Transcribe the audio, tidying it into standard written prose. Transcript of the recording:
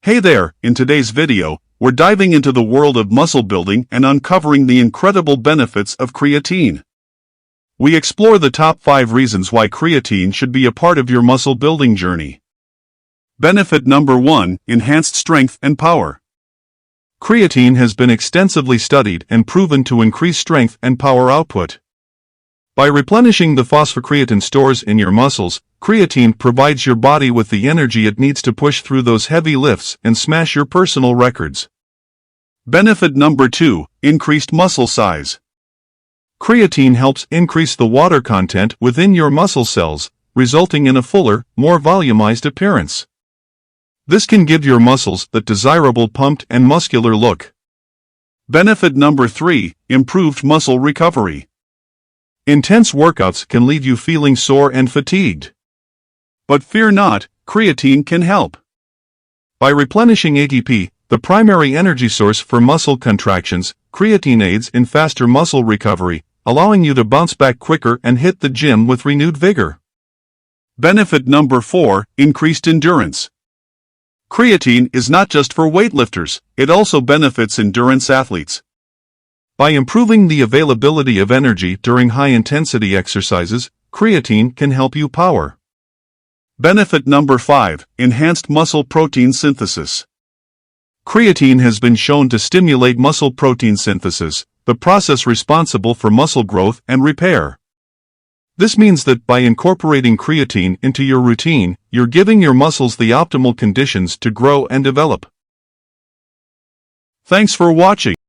Hey there, in today's video, we're diving into the world of muscle building and uncovering the incredible benefits of creatine. We explore the top 5 reasons why creatine should be a part of your muscle building journey. Benefit number 1, enhanced strength and power. Creatine has been extensively studied and proven to increase strength and power output. By replenishing the phosphocreatine stores in your muscles, creatine provides your body with the energy it needs to push through those heavy lifts and smash your personal records. Benefit number 2, increased muscle size. Creatine helps increase the water content within your muscle cells, resulting in a fuller, more volumized appearance. This can give your muscles that desirable pumped and muscular look. Benefit number 3, improved muscle recovery. Intense workouts can leave you feeling sore and fatigued. But fear not, creatine can help. By replenishing ATP, the primary energy source for muscle contractions, creatine aids in faster muscle recovery, allowing you to bounce back quicker and hit the gym with renewed vigor. Benefit number 4, increased endurance. Creatine is not just for weightlifters, it also benefits endurance athletes. By improving the availability of energy during high-intensity exercises, creatine can help you power. Benefit number 5, enhanced muscle protein synthesis. Creatine has been shown to stimulate muscle protein synthesis, the process responsible for muscle growth and repair. This means that by incorporating creatine into your routine, you're giving your muscles the optimal conditions to grow and develop. Thanks for watching.